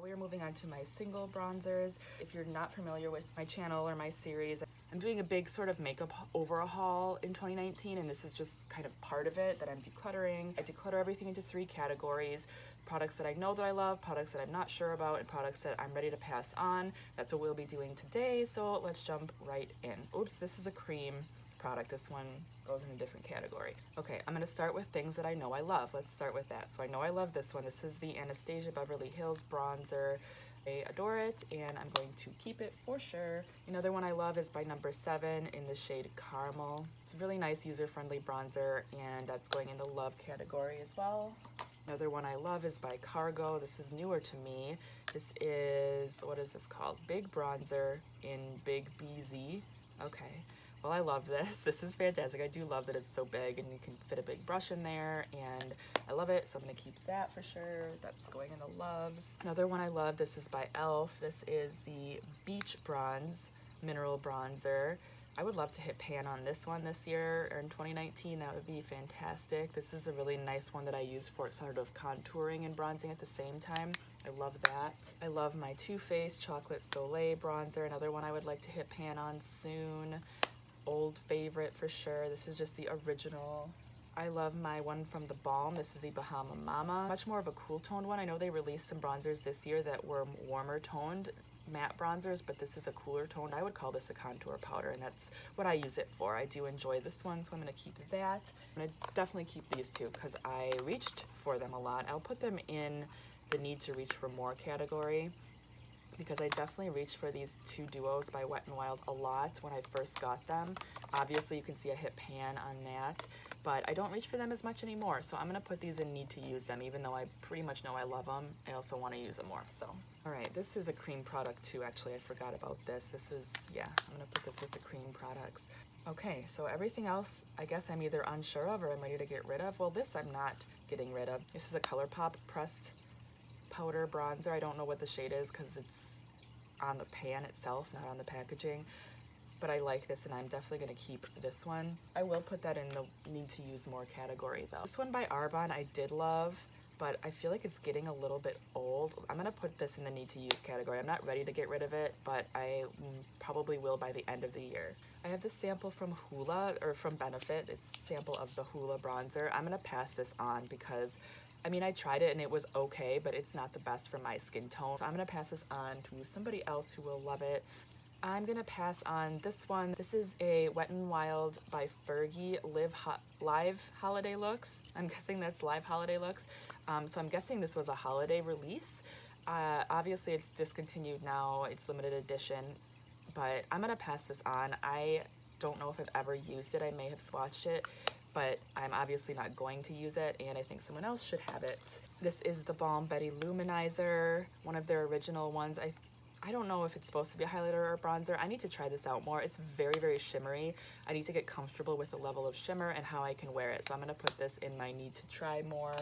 we are moving on to my single bronzers. If you're not familiar with my channel or my series, I'm doing a big sort of makeup overhaul in 2019, and this is just kind of part of it that I'm decluttering. I declutter everything into 3 categories: products that I know that I love, products that I'm not sure about, and products that I'm ready to pass on. That's what we'll be doing today, so let's jump right in. Oops, this is a cream product. This one goes in a different category. Okay, I'm gonna start with things that I know I love. Let's start with that. So I know I love this one. This is the Anastasia Beverly Hills bronzer. I adore it, and I'm going to keep it for sure. Another one I love is by number 7 in the shade Caramel. It's a really nice user-friendly bronzer, and that's going in the love category as well. Another one I love is by Cargo. This is newer to me. This is, what is this called? Big Bronzer in Big BZ. Okay. Well, I love this. This is fantastic. I do love that it's so big and you can fit a big brush in there, and I love it, so I'm gonna keep that for sure. That's going in the loves. Another one I love, this is by e.l.f. This is the Beach Bronze Mineral Bronzer. I would love to hit pan on this one this year, or in 2019, that would be fantastic. This is a really nice one that I use for sort of contouring and bronzing at the same time. I love that. I love my Too Faced Chocolate Soleil bronzer, another one I would like to hit pan on soon. Old favorite for sure. This is just the original. I love my one from the Balm. This is the Bahama Mama. Much more of a cool toned one. I know they released some bronzers this year that were warmer toned matte bronzers, but this is a cooler toned. I would call this a contour powder, and that's what I use it for. I do enjoy this one, so I'm gonna keep that. I'm gonna definitely keep these two because I reached for them a lot. I'll put them in the need to reach for more category, because I definitely reached for these 2 duos by Wet n Wild a lot when I first got them. Obviously you can see I hit pan on that, but I don't reach for them as much anymore, so I'm gonna put these in need to use them. Even though I pretty much know I love them, I also want to use them more. So all right, this is a cream product too. Actually, I forgot about this. This is, yeah, I'm gonna put this with the cream products. Okay, so everything else I guess I'm either unsure of or I'm ready to get rid of. Well, this I'm not getting rid of. This is a ColourPop pressed powder bronzer. I don't know what the shade is because it's on the pan itself, not on the packaging, but I like this, and I'm definitely going to keep this one. I will put that in the need to use more category though. This one by Arbonne I did love, but I feel like it's getting a little bit old. I'm going to put this in the need to use category. I'm not ready to get rid of it, but I probably will by the end of the year. I have this sample from Hula, or from Benefit. It's a sample of the Hula bronzer. I'm going to pass this on because I mean, I tried it and it was okay, but it's not the best for my skin tone. So I'm gonna pass this on to somebody else who will love it. I'm gonna pass on this one. This is a Wet n Wild by Fergie Live Holiday Looks. I'm guessing that's Live Holiday Looks. So I'm guessing this was a holiday release. Obviously it's discontinued now, it's limited edition, but I'm gonna pass this on. I don't know if I've ever used it. I may have swatched it, but I'm obviously not going to use it, and I think someone else should have it. This is the Balm Betty Luminizer, one of their original ones. I don't know if it's supposed to be a highlighter or a bronzer. I need to try this out more. It's very, very shimmery. I need to get comfortable with the level of shimmer and how I can wear it, so I'm gonna put this in my need to try more.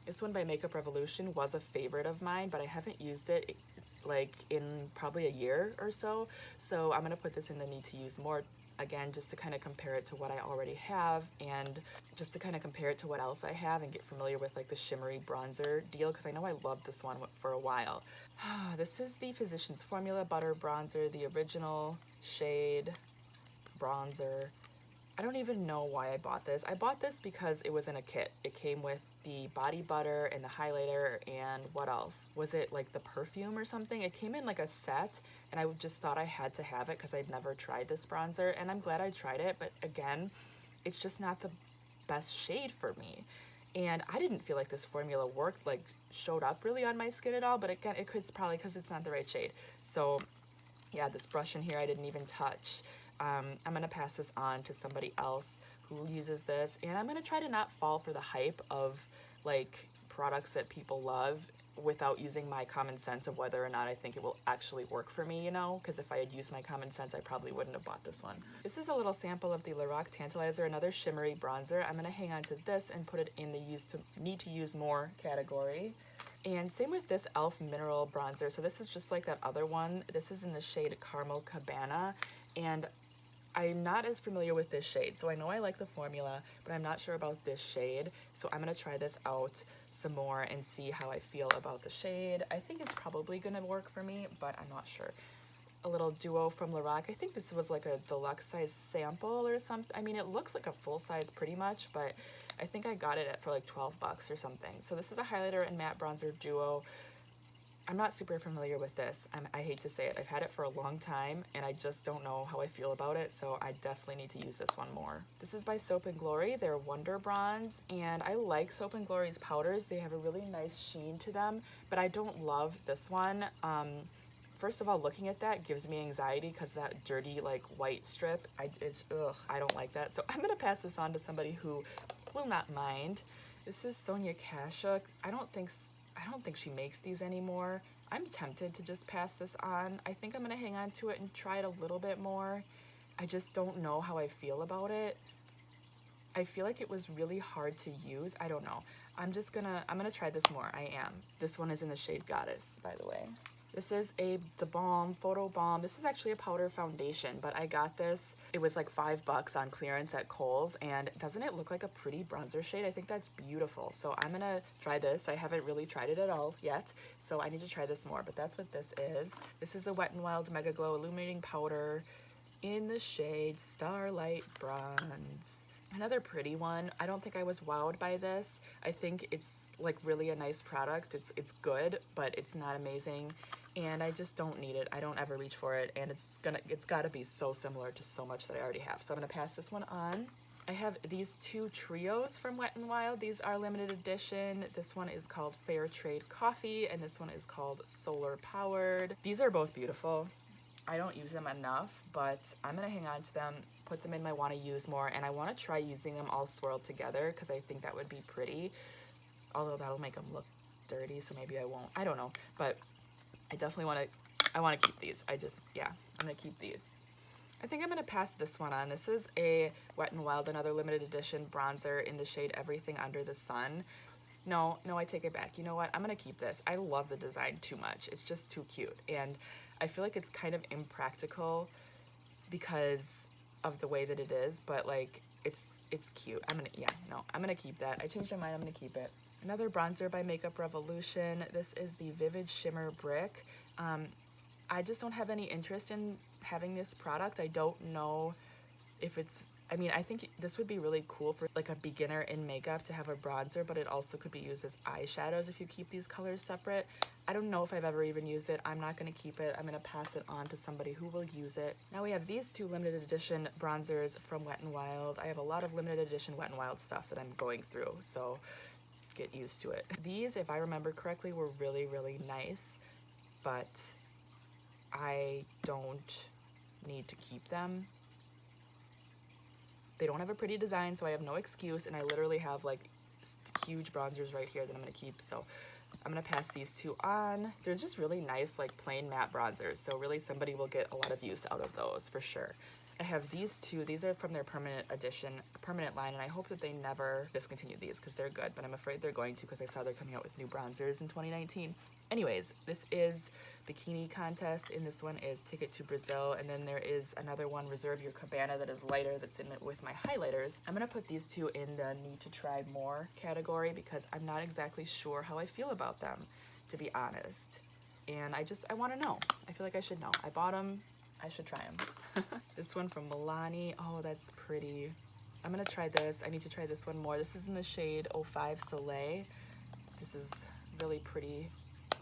This one by Makeup Revolution was a favorite of mine, but I haven't used it like in probably a year or so, so I'm gonna put this in the need to use more. Again, just to kind of compare it to what I already have, and just to kind of compare it to what else I have and get familiar with like the shimmery bronzer deal, because I know I loved this one for a while. This is the Physicians Formula Butter Bronzer, the original shade bronzer. I don't even know why I bought this. I bought this because it was in a kit. It came with the body butter and the highlighter, and what else? Was it like the perfume or something? It came in like a set, and I just thought I had to have it because I'd never tried this bronzer, and I'm glad I tried it, but again, it's just not the best shade for me. And I didn't feel like this formula worked, like showed up really on my skin at all, but again, it's probably because it's not the right shade. So yeah, this brush in here I didn't even touch. I'm gonna pass this on to somebody else who uses this, and I'm gonna try to not fall for the hype of like products that people love without using my common sense of whether or not I think it will actually work for me, you know, because if I had used my common sense, I probably wouldn't have bought this one. This is a little sample of the Lorac Tantalizer, another shimmery bronzer. I'm gonna hang on to this and put it in the need to use more category. And same with this e.l.f. mineral bronzer. So this is just like that other one. This is in the shade Caramel Cabana, and I'm not as familiar with this shade. So I know I like the formula, but I'm not sure about this shade. So I'm gonna try this out some more and see how I feel about the shade. I think it's probably gonna work for me, but I'm not sure. A little duo from Lorac. I think this was like a deluxe size sample or something. I mean, it looks like a full size pretty much, but I think I got it for like 12 bucks or something. So this is a highlighter and matte bronzer duo. I'm not super familiar with this. I hate to say it. I've had it for a long time and I just don't know how I feel about it, so I definitely need to use this one more. This is by Soap & Glory. They're Wonderbronze, and I like Soap & Glory's powders. They have a really nice sheen to them, but I don't love this one. First of all, looking at that gives me anxiety because that dirty like white strip, I don't like that. So I'm gonna pass this on to somebody who will not mind. This is Sonia Kashuk. I don't think she makes these anymore. I'm tempted to just pass this on. I think I'm gonna hang on to it and try it a little bit more. I just don't know how I feel about it. I feel like it was really hard to use. I don't know. I'm gonna try this more. I am. This one is in the shade Goddess, by the way. This is the Balm, Photo Balm. This is actually a powder foundation, but I got this. It was like $5 on clearance at Kohl's, and doesn't it look like a pretty bronzer shade? I think that's beautiful. So I'm gonna try this. I haven't really tried it at all yet, so I need to try this more, but that's what this is. This is the Wet n Wild MegaGlo Illuminating Powder in the shade Starlight Bronze. Another pretty one. I don't think I was wowed by this. I think it's like really a nice product. It's good, but it's not amazing. And I just don't need it. I don't ever reach for it, and it's gotta be so similar to so much that I already have. So I'm gonna pass this one on. I have these two trios from Wet n Wild. These are limited edition. This one is called Fair Trade Coffee, and this one is called Solar Powered. These are both beautiful. I don't use them enough, but I'm gonna hang on to them, put them in my wanna use more, and I wanna try using them all swirled together because I think that would be pretty. Although that'll make them look dirty, so maybe I won't. I don't know, but I definitely wanna keep these. I'm gonna keep these. I think I'm gonna pass this one on. This is a Wet n Wild, another limited edition bronzer in the shade Everything Under the Sun. No, I take it back. You know what? I'm gonna keep this. I love the design too much. It's just too cute, and I feel like it's kind of impractical because of the way that it is, but like it's cute. I'm gonna keep that. I changed my mind. I'm gonna keep it. Another bronzer by Makeup Revolution. This is the Vivid Shimmer Brick. I just don't have any interest in having this product. I don't know if I think this would be really cool for like a beginner in makeup to have a bronzer, but it also could be used as eyeshadows if you keep these colors separate. I don't know if I've ever even used it. I'm not gonna keep it. I'm gonna pass it on to somebody who will use it. Now we have these two limited edition bronzers from Wet n Wild. I have a lot of limited edition Wet n Wild stuff that I'm going through, so get used to it. These, if I remember correctly, were really, really nice, but I don't need to keep them. They don't have a pretty design, so I have no excuse, and I literally have like huge bronzers right here that I'm gonna keep, so I'm gonna pass these two on. They're just really nice, like plain matte bronzers, so really somebody will get a lot of use out of those for sure. I have these two. These are from their permanent line, and I hope that they never discontinue these because they're good, but I'm afraid they're going to because I saw they're coming out with new bronzers in 2019. Anyways, this is Bikini Contest, and this one is Ticket to Brazil, and then there is another one, Reserve Your Cabana, that is lighter, that's in it with my highlighters. I'm gonna put these two in the need to try more category because I'm not exactly sure how I feel about them, to be honest. And I wanna know. I feel like I should know. I bought them, I should try them. This one from Milani. Oh, that's pretty. I'm gonna try this. I need to try this one more. This is in the shade 05 Soleil. This is really pretty.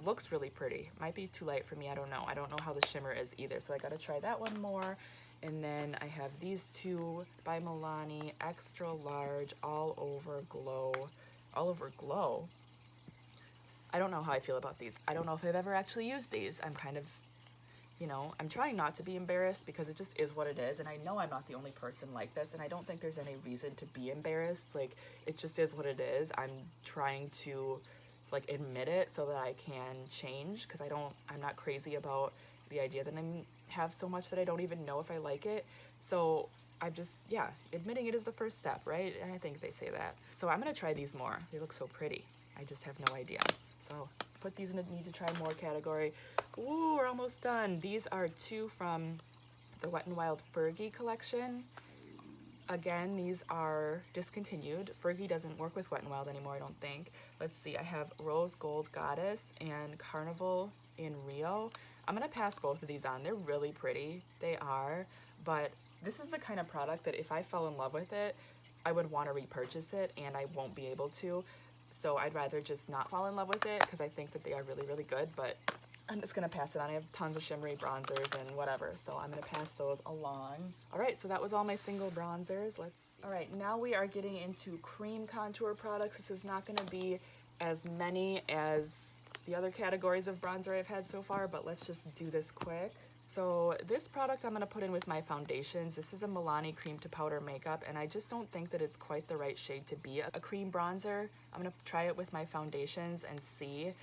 Looks really pretty. Might be too light for me. I don't know. I don't know how the shimmer is either, so I gotta try that one more. And then I have these two by Milani, extra large, all over glow. All over glow. I don't know how I feel about these. I don't know if I've ever actually used these. I'm kind of, I'm trying not to be embarrassed because it just is what it is, and I know I'm not the only person like this, and I don't think there's any reason to be embarrassed. Like, it just is what it is. I'm trying to like admit it so that I can change, because I'm not crazy about the idea that I have so much that I don't even know if I like it. So I'm just, admitting it is the first step, right? And I think they say that. So I'm gonna try these more. They look so pretty. I just have no idea. So put these in the need to try more category. Ooh, we're almost done. These are two from the Wet n Wild Fergie collection. Again, these are discontinued. Fergie doesn't work with Wet n Wild anymore, I don't think. Let's see, I have Rose Gold Goddess and Carnival in Rio. I'm gonna pass both of these on. They're really pretty, they are, but this is the kind of product that if I fell in love with it, I would want to repurchase it, and I won't be able to. So I'd rather just not fall in love with it because I think that they are really, really good, but I'm just gonna pass it on. I have tons of shimmery bronzers and whatever, so I'm gonna pass those along. All right, so that was all my single bronzers. All right, now we are getting into cream contour products. This is not gonna be as many as the other categories of bronzer I've had so far, but let's just do this quick. So this product I'm gonna put in with my foundations. This is a Milani cream to powder makeup, and I just don't think that it's quite the right shade to be a cream bronzer. I'm gonna try it with my foundations and see.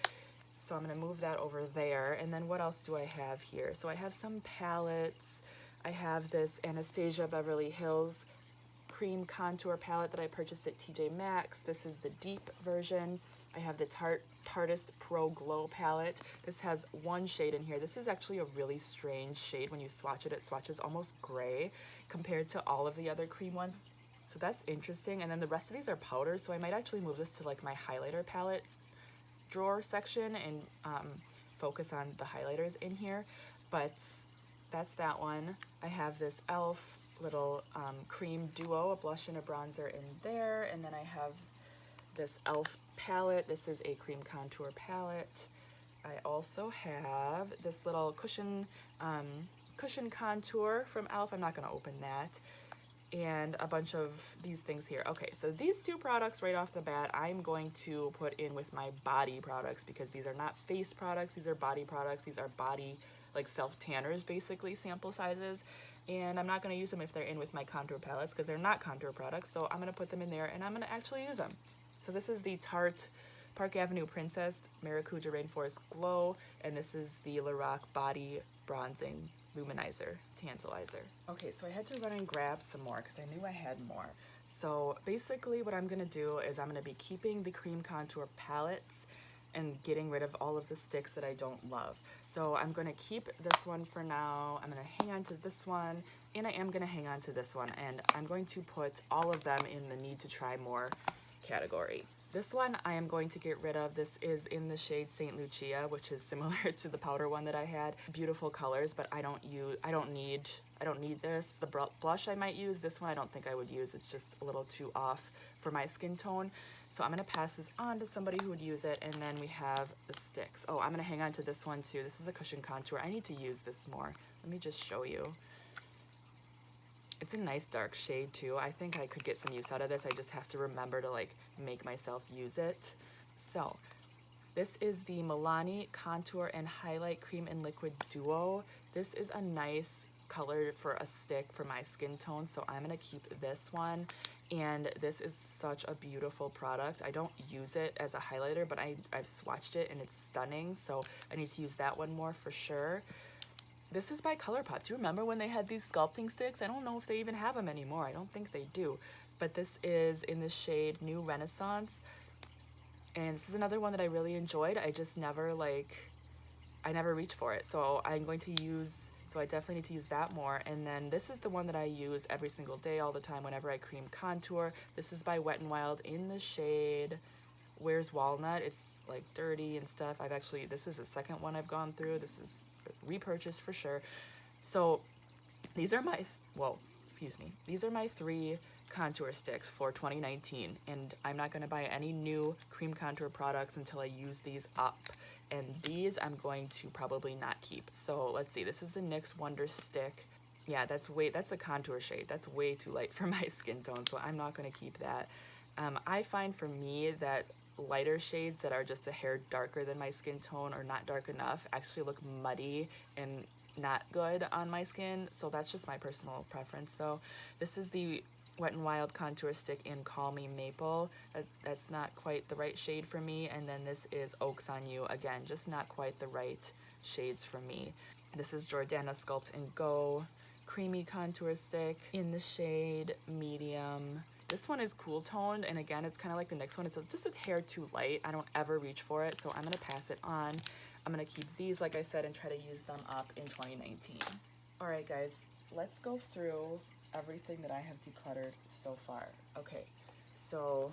So I'm gonna move that over there. And then what else do I have here? So I have some palettes. I have this Anastasia Beverly Hills cream contour palette that I purchased at TJ Maxx. This is the deep version. I have the Tarteist Pro Glow palette. This has one shade in here. This is actually a really strange shade. When you swatch it, it swatches almost gray compared to all of the other cream ones. So that's interesting. And then the rest of these are powders, so I might actually move this to like my highlighter palette drawer section and focus on the highlighters in here. But that's that one. I have this e.l.f. little cream duo, a blush and a bronzer in there. And then I have this e.l.f. palette. This is a cream contour palette. I also have this little cushion contour from e.l.f. I'm not going to open that. And a bunch of these things here. Okay, so these two products right off the bat, I'm going to put in with my body products because these are not face products. These are body products. These are body, like self-tanners, basically, sample sizes. And I'm not going to use them if they're in with my contour palettes because they're not contour products. So I'm going to put them in there and I'm going to actually use them. So this is the Tarte Park Avenue Princess Maracuja Rainforest Glow, and this is the Lorac Body Bronzing Luminizer Tantalizer. Okay, so I had to run and grab some more because I knew I had more. So basically what I'm going to do is I'm going to be keeping the cream contour palettes and getting rid of all of the sticks that I don't love. So I'm going to keep this one for now. I'm going to hang on to this one, and I am going to hang on to this one, and I'm going to put all of them in the need to try more category. This one I am going to get rid of. This is in the shade St. Lucia, which is similar to the powder one that I had. Beautiful colors, but I don't need this. The blush I might use. This one I don't think I would use. It's just a little too off for my skin tone. So I'm gonna pass this on to somebody who would use it. And then we have the sticks. Oh, I'm gonna hang on to this one too. This is a cushion contour. I need to use this more. Let me just show you. It's a nice dark shade too. I think I could get some use out of this. I just have to remember to like make myself use it. So this is the Milani Contour and Highlight Cream and Liquid Duo. This is a nice color for a stick for my skin tone, so I'm gonna keep this one. And this is such a beautiful product. I don't use it as a highlighter, but I've swatched it and it's stunning, so I need to use that one more for sure. This is by ColourPop. Do you remember when they had these sculpting sticks? I don't know if they even have them anymore. I don't think they do. But this is in the shade New Renaissance. And this is another one that I really enjoyed. I just never I never reach for it. So I'm going to use, so I definitely need to use that more. And then this is the one that I use every single day, all the time, whenever I cream contour. This is by Wet n Wild in the shade Where's Walnut. It's like dirty and stuff. This is the second one I've gone through. This is repurchase for sure. So these are my these are my 3 contour sticks for 2019, and I'm not going to buy any new cream contour products until I use these up, and these I'm going to probably not keep. So let's see, this is the NYX Wonder Stick. Yeah, that's a contour shade. That's way too light for my skin tone, so I'm not going to keep that. I find for me that lighter shades that are just a hair darker than my skin tone or not dark enough actually look muddy and not good on my skin, so that's just my personal preference though. This is the Wet n Wild contour stick in Call Me Maple. That's not quite the right shade for me. And then this is Oaks on You. Again, just not quite the right shades for me. This is Jordana Sculpt and Go creamy contour stick in the shade Medium. This one is cool toned, and again, it's kind of like the next one. It's just a hair too light. I don't ever reach for it, so I'm going to pass it on. I'm going to keep these, like I said, and try to use them up in 2019. All right, guys, let's go through everything that I have decluttered so far. Okay, so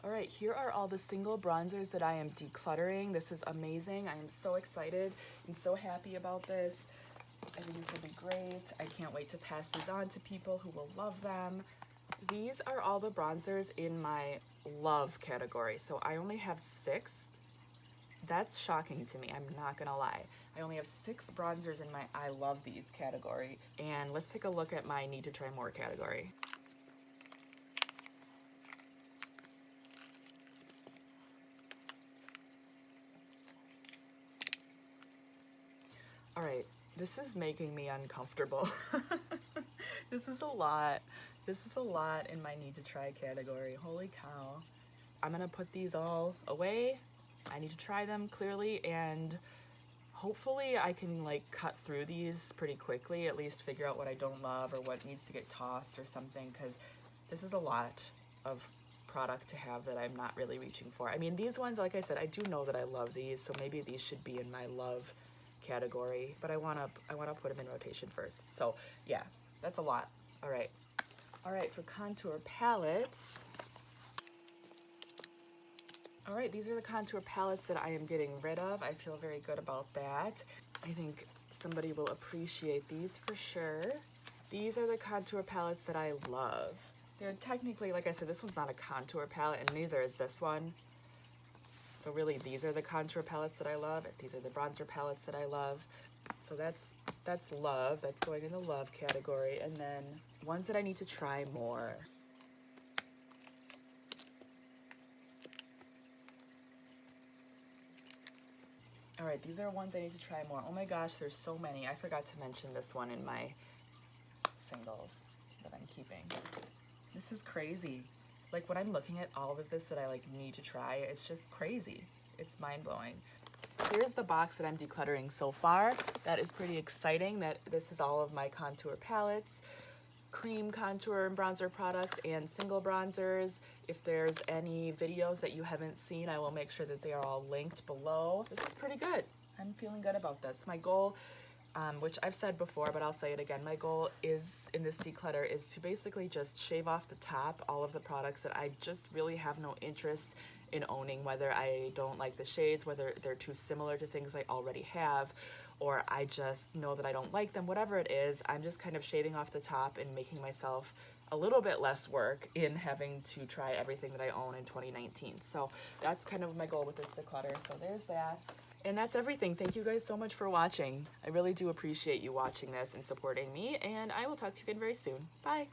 all right, here are all the single bronzers that I am decluttering. This is amazing. I am so excited. I'm so happy about this. I think this will be great. I can't wait to pass these on to people who will love them. These are all the bronzers in my love category. So I only have 6. That's shocking to me, I'm not gonna lie. I only have 6 bronzers in my I love these category. And let's take a look at my need to try more category. All right, this is making me uncomfortable. This is a lot. This is a lot in my need to try category. Holy cow. I'm gonna put these all away. I need to try them clearly, and hopefully I can like cut through these pretty quickly, at least figure out what I don't love or what needs to get tossed or something, because this is a lot of product to have that I'm not really reaching for. I mean, these ones, like I said, I do know that I love these, so maybe these should be in my love category, but I wanna put them in rotation first. So yeah, that's a lot. All right, for contour palettes. All right, these are the contour palettes that I am getting rid of. I feel very good about that. I think somebody will appreciate these for sure. These are the contour palettes that I love. They're technically, like I said, this one's not a contour palette, and neither is this one. So really, these are the contour palettes that I love. These are the bronzer palettes that I love. So that's love. That's going in the love category. And then ones that I need to try more. All right, these are ones I need to try more. Oh my gosh, there's so many. I forgot to mention this one in my singles that I'm keeping. This is crazy. Like when I'm looking at all of this that I like need to try, it's just crazy. It's mind-blowing. Here's the box that I'm decluttering so far. That is pretty exciting. That this is all of my contour palettes, cream contour and bronzer products, and single bronzers. If there's any videos that you haven't seen, I will make sure that they are all linked below. This is pretty good. I'm feeling good about this. My goal, which I've said before, but I'll say it again, my goal is in this declutter is to basically just shave off the top all of the products that I just really have no interest in owning, whether I don't like the shades, whether they're too similar to things I already have, or I just know that I don't like them, whatever it is, I'm just kind of shaving off the top and making myself a little bit less work in having to try everything that I own in 2019. So that's kind of my goal with this declutter. So there's that. And that's everything. Thank you guys so much for watching. I really do appreciate you watching this and supporting me, and I will talk to you again very soon. Bye.